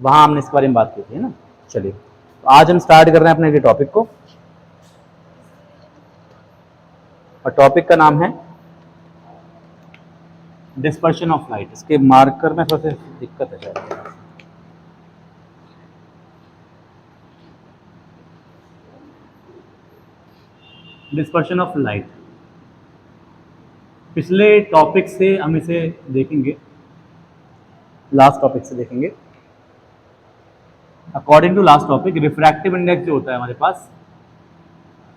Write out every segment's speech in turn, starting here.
वहाँ हमने इसके बारे में बात की थी, है ना। चलिए, तो आज हम स्टार्ट कर रहे हैं अपने टॉपिक को, और टॉपिक का नाम है डिस्पर्शन ऑफ लाइट। इसके मार्कर में थोड़ा सा दिक्कत है शायद। डिस्पर्शन ऑफ लाइट, पिछले टॉपिक से हम इसे देखेंगे, लास्ट टॉपिक से देखेंगे। According to last topic, refractive index जो होता है हमारे पास,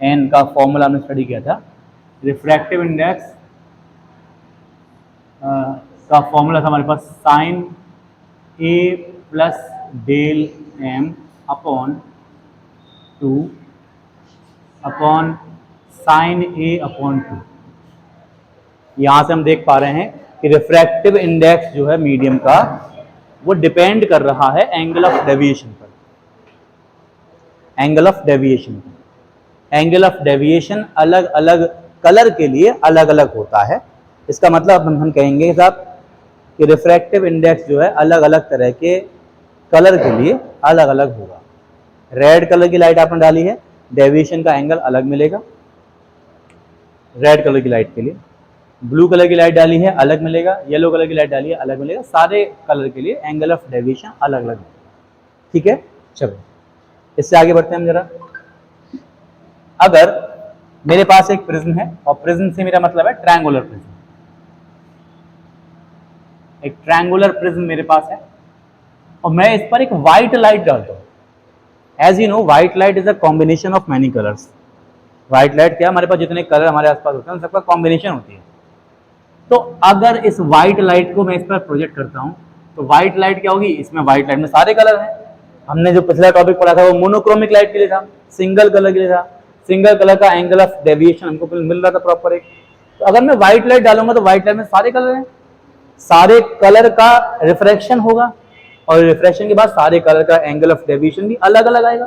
एन का फॉर्मूला हमने स्टडी किया था। रिफ्रैक्टिव इंडेक्स का फॉर्मूला था हमारे पास sine A plus del M upon 2 upon sine A upon 2। यहाँ से हम देख पा रहे हैं कि रिफ्रैक्टिव इंडेक्स जो है मीडियम का, वो डिपेंड कर रहा है एंगल ऑफ डेविएशन पर। Angle of deviation, angle of deviation अलग अलग कलर के लिए अलग अलग होता है। इसका मतलब हम कहेंगे साहब कि रिफ्रैक्टिव इंडेक्स जो है अलग अलग तरह के कलर के लिए अलग अलग होगा। रेड कलर की लाइट आपने डाली है, डेविएशन का एंगल अलग मिलेगा रेड कलर की लाइट के लिए। ब्लू कलर की लाइट डाली है, अलग मिलेगा। येलो कलर की लाइट डाली है, अलग मिलेगा। सारे कलर के लिए एंगल ऑफ डेविएशन अलग अलग मिलेगा। ठीक है, चलो इससे आगे बढ़ते हैं हम जरा। अगर मेरे पास एक प्रिज्म है, और प्रिज्म से मेरा मतलब है ट्रायंगुलर प्रिज्म, एक ट्रायंगुलर प्रिज्म मेरे पास है, और मैं इस पर एक व्हाइट लाइट डालता हूं। As you know, white light is a combination of many colours. White light क्या, हमारे पास जितने कलर हमारे आसपास होते हैं उन सबका कॉम्बिनेशन होती है। तो अगर इस व्हाइट लाइट को मैं इस पर प्रोजेक्ट करता हूं, तो व्हाइट लाइट क्या होगी, इसमें व्हाइट लाइट में सारे कलर हैं। हमने जो पिछला टॉपिक पढ़ा था वो मोनोक्रोमिक लाइट के लिए था, सिंगल कलर के लिए था। सिंगल कलर का एंगल ऑफ डेविएशन हमको मिल रहा था प्रॉपर एक। तो अगर मैं व्हाइट लाइट डालूंगा तो व्हाइट लाइट में सारे कलर हैं, सारे कलर का रिफ्रैक्शन होगा, और रिफ्रैक्शन के बाद सारे कलर का एंगल ऑफ डेविएशन भी अलग अलग आएगा।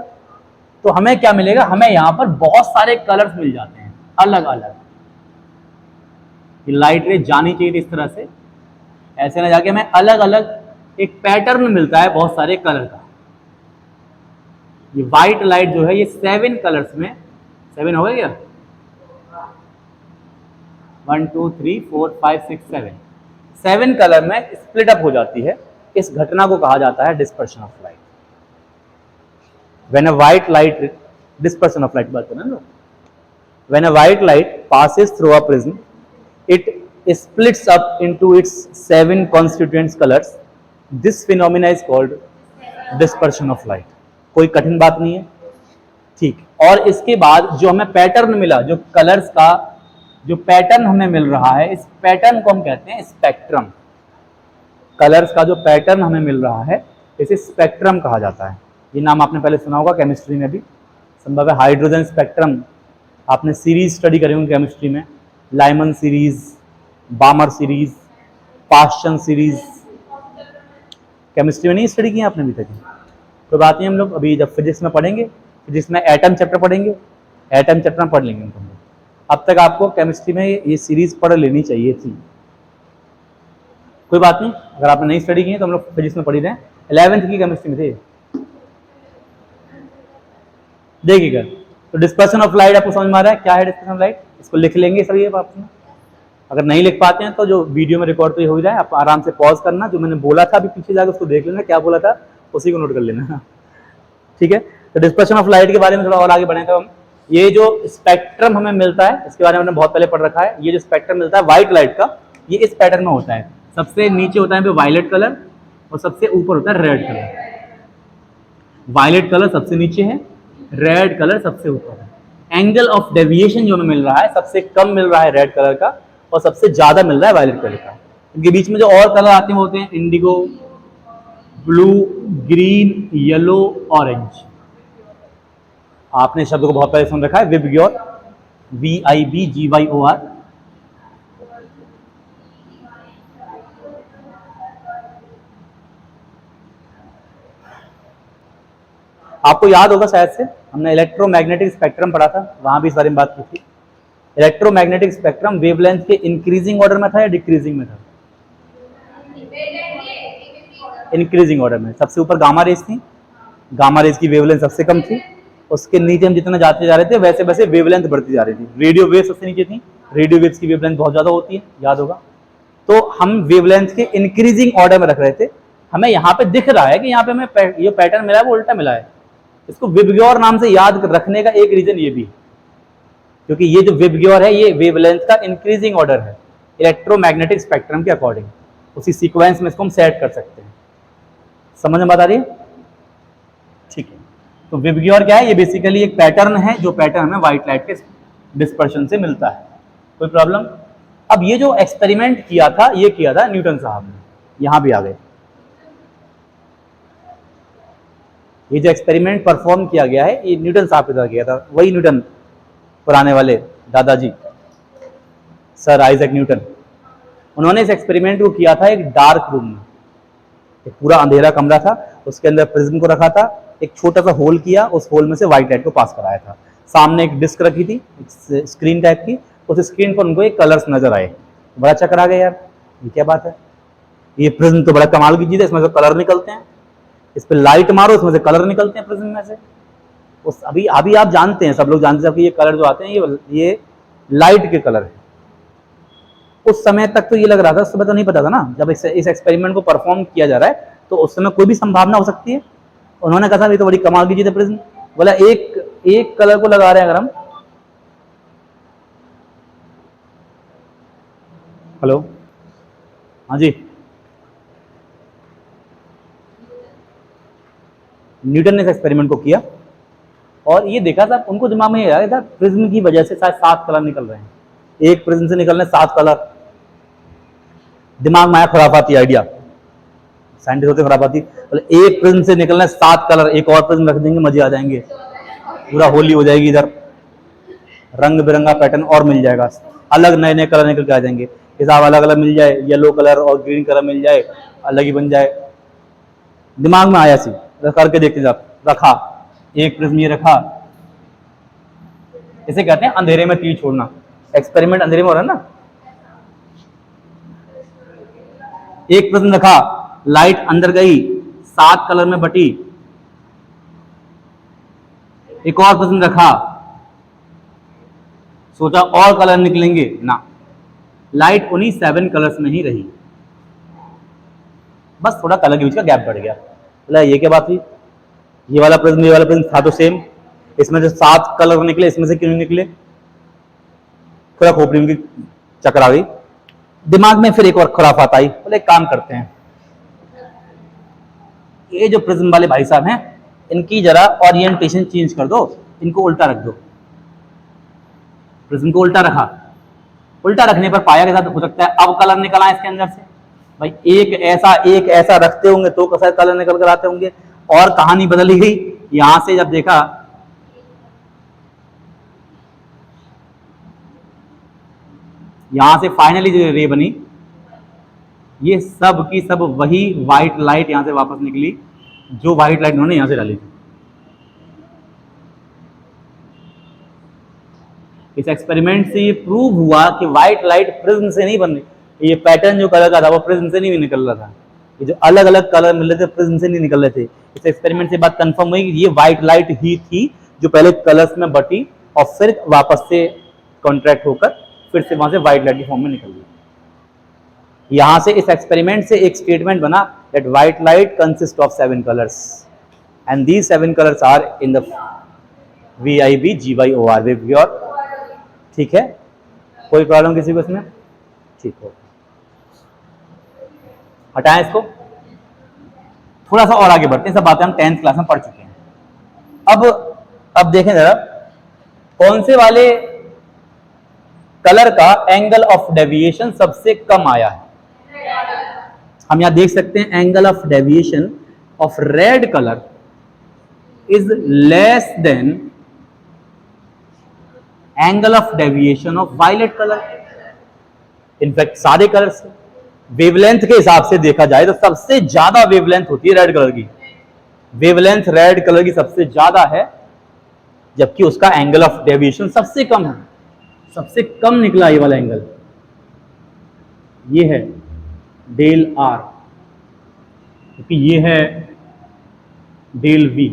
तो हमें क्या मिलेगा, हमें यहां पर बहुत सारे कलर्स मिल जाते हैं अलग अलग। लाइट रे जानी चाहिए थी इस तरह से, ऐसे ना जाके हमें अलग अलग एक पैटर्न मिलता है बहुत सारे कलर का। ये व्हाइट लाइट जो है ये 7 कलर्स में, 7 हो गया, 1 2 3 4 5 6 7, 7 कलर में स्प्लिट अप हो जाती है। इस घटना को कहा जाता है dispersion of light. When a white light, dispersion of light बात करना ना, when a white light passes through a prism, it splits up into its 7 constituent colors. This phenomena is called dispersion of light. कोई कठिन बात नहीं है, ठीक। और इसके बाद जो हमें पैटर्न मिला, जो कलर्स का जो पैटर्न हमें मिल रहा है, इस पैटर्न को हम कहते हैं स्पेक्ट्रम। कलर्स का जो पैटर्न हमें मिल रहा है इसे स्पेक्ट्रम कहा जाता है। ये नाम आपने पहले सुना होगा केमिस्ट्री में भी, संभव है। हाइड्रोजन स्पेक्ट्रम आपने सीरीज स्टडी करी होंगी केमिस्ट्री में, Lyman series, बामर series, Paschen series, chemistry में नहीं स्टडी की आपने अभी तक? कोई बात नहीं, हम लोग अभी जब फिजिक्स में पढ़ेंगे, फिजिक्स में एटम चैप्टर पढ़ेंगे, एटम चैप्टर में पढ़ लेंगे हम लोग। अब तक आपको केमिस्ट्री में ये सीरीज पढ़ लेनी चाहिए थी। कोई बात नहीं, अगर आपने नहीं स्टडी की है तो हम लोग फिजिक्स में पढ़ी रहे हैं, 11th की केमिस्ट्री में थे। देखिएगा, तो डिस्पर्शन ऑफ लाइट आपको समझ में आ रहा है क्या है डिस्पर्शन ऑफ लाइट? इसको लिख लेंगे सभी आप। अगर नहीं लिख पाते हैं तो जो वीडियो में रिकॉर्ड तो हो जाए, आप आराम से पॉज करना, जो मैंने बोला था अभी पीछे जाकर उसको देख लेना, क्या बोला था उसी को नोट कर लेना, ठीक है। तो डिस्पर्शन ऑफ लाइट के बारे में थोड़ा और आगे बढ़ेंगे हम। ये जो स्पेक्ट्रम हमें मिलता है इसके बारे में हमने बहुत पहले पढ़ रखा है। ये जो स्पेक्ट्रम मिलता है व्हाइट लाइट का, ये इस पैटर्न में होता है। सबसे नीचे होता है वायलेट कलर, और सबसे ऊपर होता है रेड कलर। वायलेट कलर सबसे नीचे है, रेड कलर सबसे ऊपर है। एंगल ऑफ डेविएशन जो हमें मिल रहा है सबसे कम मिल रहा है रेड कलर का, और सबसे ज्यादा मिल रहा है वायलेट कलर का। इनके बीच में जो और कलर आते हैं वो होते हैं Indigo, blue, green, yellow, orange. आपने शब्द को बहुत पहले सुन रखा है, विबग्योर, VIBGYOR। आपको याद होगा शायद से, हमने इलेक्ट्रोमैग्नेटिक स्पेक्ट्रम पढ़ा था, वहां भी इस बारे में बात की थी। इलेक्ट्रोमैग्नेटिक स्पेक्ट्रम वेवलेंथ के इंक्रीजिंग ऑर्डर में था या डिक्रीजिंग में था? इंक्रीजिंग ऑर्डर में। सबसे ऊपर गामा रेज थी, गामा रेज की वेवलेंथ सबसे कम थी, उसके नीचे हम जितना जाते जा रहे थे वैसे वैसे वेवलेंथ बढ़ती जा रही थी। रेडियो वेव सबसे नीचे थी, रेडियो वेव्स की वेवलेंथ बहुत ज्यादा होती है, याद होगा। तो हम वेवलेंथ के इंक्रीजिंग ऑर्डर में रख रहे थे। हमें यहाँ पे दिख रहा है कि यहाँ पे हमें ये पैटर्न मिला है वो उल्टा मिला है। इसको विबग्योर नाम से याद रखने का एक रीजन ये भी है, क्योंकि ये जो विबग्योर है ये वेवलेंथ का इंक्रीजिंग ऑर्डर है इलेक्ट्रोमैग्नेटिक स्पेक्ट्रम के अकॉर्डिंग। उसी सीक्वेंस में इसको हम सेट कर सकते हैं। समझ में बात आ रही है? ठीक है। तो विबग्योर क्या है? ये बेसिकली एक पैटर्न है जो पैटर्न हमें व्हाइट लाइट के डिस्पर्शन से मिलता है। कोई प्रॉब्लम? अब ये जो एक्सपेरिमेंट किया था ये किया था न्यूटन साहब ने, यहां भी आ गए। ये जो एक्सपेरिमेंट परफॉर्म किया गया है ये न्यूटन साहब के द्वारा किया था, वही न्यूटन, पुराने वाले दादाजी, सर आइजैक न्यूटन। उन्होंने इस एक्सपेरिमेंट को किया था एक डार्क रूम में। एक पूरा अंधेरा कमरा था, उसके अंदर प्रिज्म को रखा था, एक छोटा सा होल किया, उस होल में से व्हाइट लाइट को पास कराया था। सामने एक डिस्क रखी थी, स्क्रीन टाइप की, उस स्क्रीन पर उनको एक कलर्स नजर आए। बड़ा चक्कर आ गया यार, ये क्या बात है, ये प्रिज्म तो बड़ा कमाल की चीज है, इसमें से कलर निकलते हैं, इस पर लाइट मारो इसमें से कलर निकलते हैं प्रिज्म में से। उस अभी आप जानते हैं, सब लोग जानते हैं कि ये कलर जो आते हैं ये लाइट के कलर है। उस समय तक तो ये लग रहा था, उस समय तो नहीं पता था ना, जब इस एक्सपेरिमेंट को परफॉर्म किया जा रहा है तो उस समय कोई भी संभावना हो सकती है। उन्होंने कहा था ये तो बड़ी कमाल की चीज है प्रिज्म। बोला एक कलर को लगा रहे हैं अगर हम, हेलो, हाँ जी, न्यूटन ने इस एक्सपेरिमेंट को किया और ये देखा था, उनको दिमाग में ये आया था प्रिज्म की वजह से शायद 7 कलर निकल रहे हैं, एक प्रिज्म से निकल रहे 7 कलर। दिमाग में आया खुराफाती आइडिया, साइंटिस्ट होते खुराफाती, बोले एक प्रिज्म से निकलना 7 कलर, एक और प्रिज्म रख देंगे मजे आ जाएंगे, पूरा होली हो जाएगी, इधर रंग बिरंगा पैटर्न और मिल जाएगा, अलग नए नए कलर निकल के आ जाएंगे, हिसाब अलग अलग मिल जाए, येलो कलर और ग्रीन कलर मिल जाए, अलग ही बन जाए। दिमाग में आया सी, करके देखते जा, रखा एक प्रिज्म ये रखा, इसे कहते हैं अंधेरे में तीर छोड़ना। एक्सपेरिमेंट अंधेरे में हो रहा है ना। एक प्रिज्म रखा, लाइट अंदर गई, 7 कलर में बटी, एक और प्रिज्म रखा, सोचा और कलर निकलेंगे ना, लाइट उन्हीं 7 कलर्स में ही रही, बस थोड़ा कलर के बीच का गैप बढ़ गया। बोला ये क्या बात हुई, ये वाला प्रिज्म था तो सेम, इसमें जो 7 कलर निकले इसमें से क्यों नहीं निकले, थोड़ा खोपड़ी में चक्कर आ गई। दिमाग में फिर एक और खुराफात आई, बोले काम करते हैं, ये जो प्रिज्म वाले भाई साहब हैं इनकी जरा ओरिएंटेशन चेंज कर दो, इनको उल्टा रख दो। प्रिज्म को उल्टा रखा, उल्टा रखने पर पाया के साथ हो सकता है अब कलर निकल आए इसके अंदर से। भाई एक ऐसा रखते होंगे तो कैसा कलर निकल कर आते होंगे, और कहानी बदली गई। यहां से जब देखा, यहां से फाइनली जो रे बनी, ये सब की सब वही व्हाइट लाइट यहां से वापस निकली जो व्हाइट लाइट उन्होंने यहां से डाली थी। इस एक्सपेरिमेंट से ये प्रूव हुआ कि व्हाइट लाइट प्रिज्म से नहीं बन रही, ये पैटर्न जो कलर का था वो प्रिज्म से नहीं निकल रहा था, ये जो अलग अलग कलर मिल रहे थे प्रिज्म से नहीं निकल रहे थे। इस एक्सपेरिमेंट से बात कंफर्म हुई कि ये व्हाइट लाइट ही थी जो पहले कलर्स में बटी और फिर वापस से कॉन्ट्रैक्ट होकर फिर से वहां से व्हाइट लाइट के फॉर्म में निकल गई। यहां से इस एक्सपेरिमेंट से एक स्टेटमेंट बना that white light consist of 7 colours and these 7 colours are in the VIBGYOR, VIBGYOR. ठीक है, कोई प्रॉब्लम किसी को इसमें? ठीक हो, हटाएं इसको, थोड़ा सा और आगे बढ़ते हैं, सब बातें हम 10th क्लास में पढ़ चुके हैं। अब देखें जरा कौन से वाले कलर का एंगल ऑफ डेविएशन सबसे कम आया है। हम यहां देख सकते हैं angle of deviation of red colour is less than angle of deviation of violet colour. In fact सारे कलर से वेवलेंथ के हिसाब से देखा जाए तो सबसे ज्यादा वेवलेंथ होती है रेड कलर की, वेवलेंथ रेड कलर की सबसे ज्यादा है, जबकि उसका एंगल ऑफ डेविएशन सबसे कम है। सबसे कम निकला ये वाला एंगल, ये है डेल आर। क्योंकि ये है डेल वी।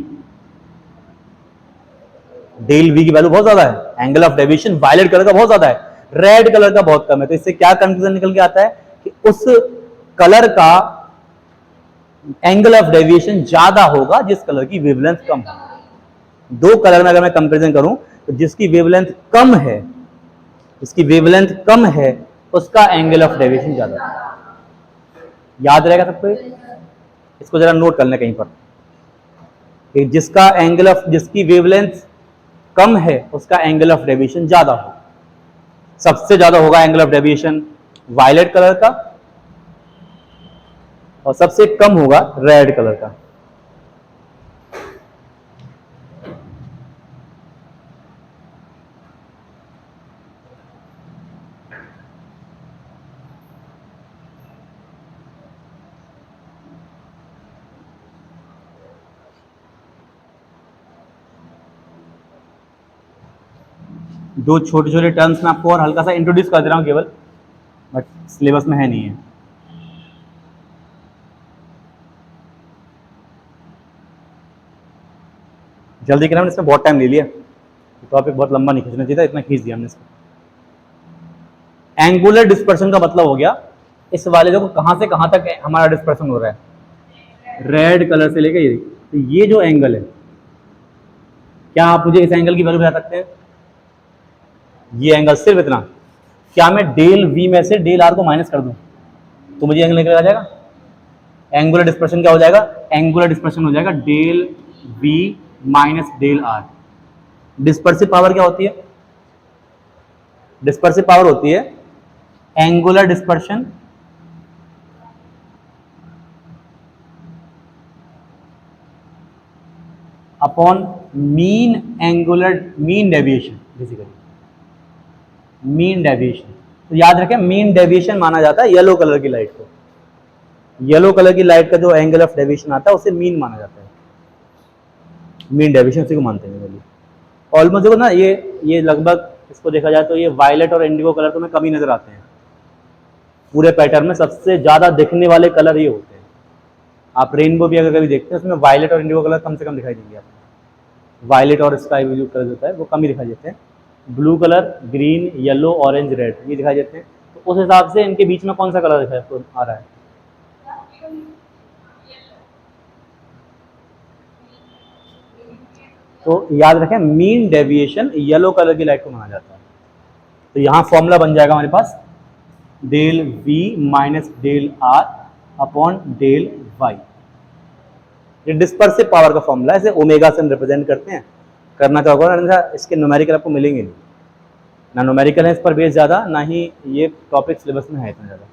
डेल वी की वैल्यू बहुत ज्यादा है, angle of deviation violet colour का बहुत ज्यादा है, रेड कलर का बहुत कम है। तो इससे क्या कंक्लूजन निकल के आता है कि उस कलर का एंगल ऑफ डेविएशन ज्यादा होगा जिस कलर की वेवलेंथ कम है। दो कलर में अगर मैं कंपैरिजन करूं तो जिसकी वेवलेंथ कम है, जिसकी वेवलेंथ कम है उसका एंगल ऑफ डेविएशन ज्यादा है। याद रहेगा सबको? इसको जरा नोट कर लें कहीं पर कि जिसकी वेवलेंथ कम है उसका एंगल ऑफ डेविएशन ज्यादा हो। सबसे ज्यादा होगा angle of deviation violet colour का और सबसे कम होगा रेड कलर का। दो छोटे छोटे टर्म्स में आपको और हल्का सा इंट्रोड्यूस कर दे रहा हूं केवल, बट सिलेबस में है नहीं है। जल्दी करें, इसमें बहुत टाइम ले लिया, टॉपिक बहुत लंबा नहीं खींचना चाहिए था, इतना खींच दिया हमने इसको। एंगुलर डिस्पर्शन का मतलब हो गया इस वाले देखो कहां से कहां तक हमारा डिस्पर्शन हो रहा है, रेड कलर से लेकर ये। तो ये जो एंगल है, क्या आप मुझे इस एंगल की वैल्यू बता सकते हैं? ये एंगल सिर्फ इतना, क्या मैं डेल वी में से डेल आर को माइनस कर दूं तो मुझे एंगल निकल आ जाएगा? एंगुलर डिस्पर्शन क्या हो जाएगा? एंगुलर डिस्पर्शन हो जाएगा del we minus del r. Dispersive power क्या होती है? डिस्पर्सिव पावर होती है angular dispersion upon mean deviation, basically mean deviation. तो याद रखें मीन डेविएशन माना जाता है येलो कलर की लाइट को। येलो कलर की लाइट का जो एंगल ऑफ डेविएशन आता है उसे मीन माना जाता है, मीन डेविएशन उसी को मानते हैं। ऑलमोस्ट देखो ना, ये लगभग इसको देखा जाए तो ये वायलेट और इंडिगो कलर तो में कम ही नजर आते हैं पूरे पैटर्न में। सबसे ज्यादा दिखने वाले कलर ये होते हैं। आप रेनबो भी अगर कभी देखते हैं उसमें वायलेट और इंडिगो कलर कम से कम दिखाई देंगे आपको। वायलेट और स्काई ब्लू कलर होता है वो कम ही दिखाई देते हैं। Blue colour, green, yellow, orange, red ये दिखाई देते हैं। तो उस हिसाब से इनके बीच में कौन सा कलर दिखाई आ रहा है? तो याद रखें मीन डेविएशन येलो कलर की लाइट को माना जाता है। तो यहां फॉर्मूला बन जाएगा हमारे पास del we minus del R upon del Y. ये डिस्पर्सिव पावर का फॉर्मूला है, इसे ओमेगा से हम रिप्रेजेंट करते हैं। करना क्या होगा ना, इसके न्यूमेरिकल आपको मिलेंगे नहीं, ना न्यूमेरिकल है इस पर बेस ज़्यादा, ना ही ये टॉपिक सिलेबस में है इतना ज़्यादा।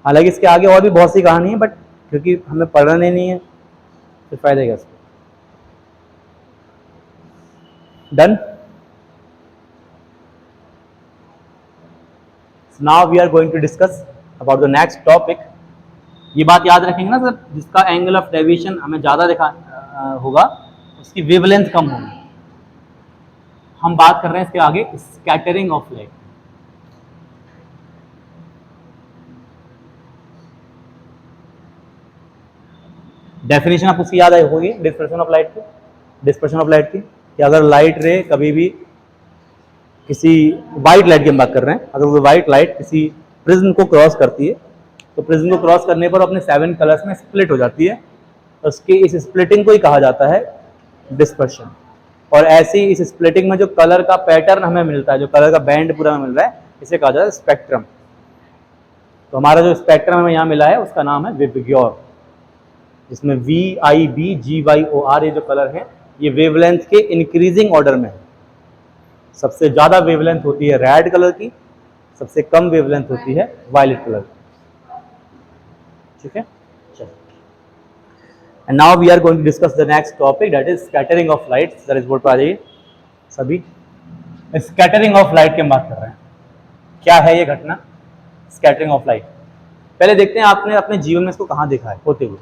हालांकि इसके आगे और भी बहुत सी कहानी है, बट क्योंकि हमें पढ़ना नहीं है तो फायदा क्या इसको। Done. Now we are going to discuss about the next topic. ये बात याद रखेंगे ना सर, जिसका एंगल ऑफ डेविएशन हमें ज़्यादा दिखा होगा उसकी वेवलेंथ कम होगी। हम बात कर रहे हैं इसके आगे स्कैटरिंग ऑफ लाइट। डेफिनेशन आपको उसकी याद आई होगी डिस्पर्शन ऑफ लाइट की। डिस्पर्शन ऑफ लाइट की कि अगर लाइट रे कभी भी किसी वाइट लाइट की हम बात कर रहे हैं, अगर वो वाइट लाइट किसी प्रिज्म को क्रॉस करती है तो प्रिज्म को क्रॉस करने पर अपने 7 कलर्स में स्प्लिट हो जाती है। उसके इस स्प्लिटिंग को ही कहा जाता है डिस्पर्शन। और ऐसे ही इस स्प्लिटिंग में जो कलर का पैटर्न हमें मिलता है, जो कलर का बैंड पूरा हमें मिल रहा है, इसे कहा जाता है स्पेक्ट्रम। तो हमारा जो स्पेक्ट्रम हमें यहाँ मिला है उसका नाम है विबग्योर, जिसमें VIBGYOR ये जो कलर है ये वेवलेंथ के इंक्रीजिंग ऑर्डर में है। सबसे ज्यादा वेवलेंथ होती है रेड कलर की, सबसे कम वेवलेंथ होती है वायलेट कलर की। ठीक है, चलो। And now we are going to discuss the next topic, that is scattering of light. Sir इस बोर्ड पर आ जाइए सभी। स्कैटरिंग ऑफ लाइट की हम बात कर रहे हैं। क्या है ये घटना स्कैटरिंग ऑफ लाइट? पहले देखते हैं आपने अपने जीवन में इसको कहाँ देखा है होते हुए।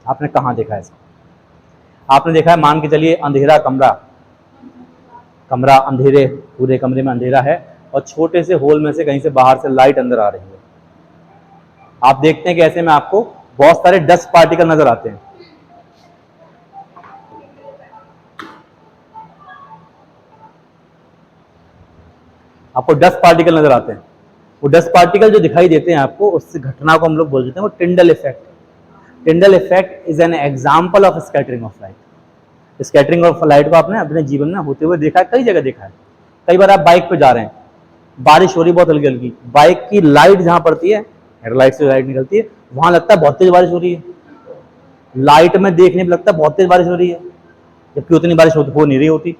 आपने कहाँ देखा है इसको? आपने देखा है, मान के चलिए अंधेरा कमरा अंधेरे, पूरे कमरे में अंधेरा है और छोटे से होल में से कहीं से बाहर से लाइट अंदर आ रही है। आप देखते हैं कि ऐसे में आपको बहुत सारे डस्ट पार्टिकल नजर आते हैं। आपको डस्ट पार्टिकल नजर आते हैं। वो डस्ट पार्टिकल जो दिखाई देते हैं आपको, उस घटना को हम लोग बोल देते हैं वो Tyndall effect. Tyndall effect is an example of scattering of light. Scattering of light को आपने अपने जीवन में होते हुए देखा है, कई जगह देखा है। कई बार आप बाइक पे जा रहे हैं, बारिश हो रही बहुत हल्की हल्की, बाइक की लाइट जहां पड़ती है, हेडलाइट से लाइट निकलती है, वहां लगता है बहुत तेज बारिश हो रही है। लाइट में देखने में लगता है बहुत तेज बारिश हो रही है, जबकि उतनी बारिश हो नहीं रही होती।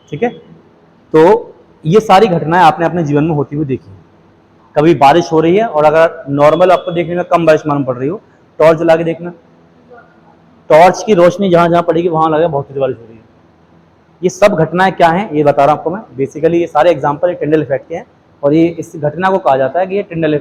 ठीक है, तो ये सारी घटनाएं आपने अपने जीवन में होती हुई देखी है। कभी बारिश हो रही है और अगर नॉर्मल आपको देखने में कम बारिश मालूम पड़ रही हो, टॉर्च जला के देखना, टॉर्च की रोशनी जहां जहां पड़ेगी वहां लगा बहुत तेज बारिश हो रही है। ये सब घटनाएं क्या हैं ये बता रहा हूं आपको मैं। बेसिकली ये सारे एग्जांपल टिंडल इफेक्ट के हैं, और ये इस घटना को कहा जाता है कि ये टिंडल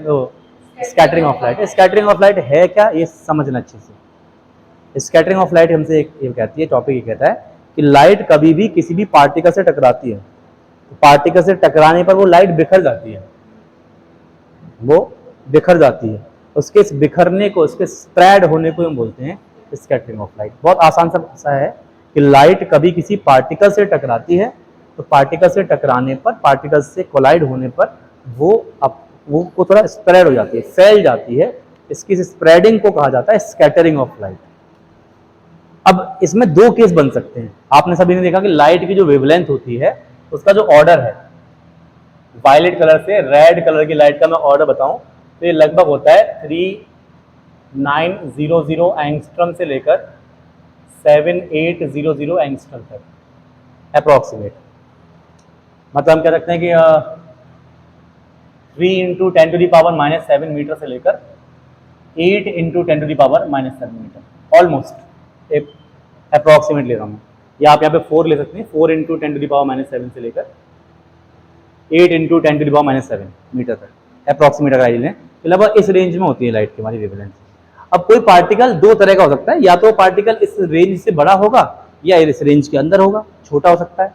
scattering of light. Scattering of light है क्या, ये समझना अच्छे से। स्कैटरिंग ऑफ लाइट हमसे ये कहती है, टॉपिक ये कहता है कि लाइट कभी भी किसी भी पार्टिकल से टकराती है, तो पार्टिकल से टकराने पर वो लाइट बिखर जाती है, वो बिखर जाती है। उसके इस बिखरने को, उसके स्प्रेड होने को हम बोलते हैं स्कैटरिंग ऑफ लाइट। बहुत आसान सा भाषा है कि लाइट कभी किसी पार्टिकल से टकराती है, तो पार्टिकल से टकराने पर, पार्टिकल से कोलाइड होने पर वो थोड़ा स्प्रेड हो जाती है, फैल जाती है। इसकी स्प्रेडिंग को कहा जाता है स्कैटरिंग ऑफ लाइट। अब इसमें दो केस बन सकते हैं। आपने सभी ने देखा कि लाइट की जो वेवलेंथ होती है उसका जो ऑर्डर है, वायलेट कलर से रेड कलर की लाइट का मैं ऑर्डर बताऊं तो ये लगभग होता है 3900 एंगस्ट्रम से लेकर 7800 एंगस्ट्रम तक अप्रोक्सीमेट। मतलब हम कह सकते हैं कि 3 × 10⁻⁻7 मीटर से लेकर 8 × 10⁻⁻7 मीटर, ऑलमोस्ट एक अप्रोक्सीमेट ले रहा हूँ। या आप यहाँ पे 4 ले सकते हैं, 4 × 10⁻⁷ से लेकर 8 × 10⁻⁷ मीटर तक अप्रोक्सीमेट अगर लें तो लगभग इस रेंज में होती है लाइट की हमारी वेवलेंथ। अब कोई पार्टिकल दो तरह का हो सकता है, या तो पार्टिकल इस रेंज से बड़ा होगा या इस रेंज के अंदर होगा, छोटा हो सकता है।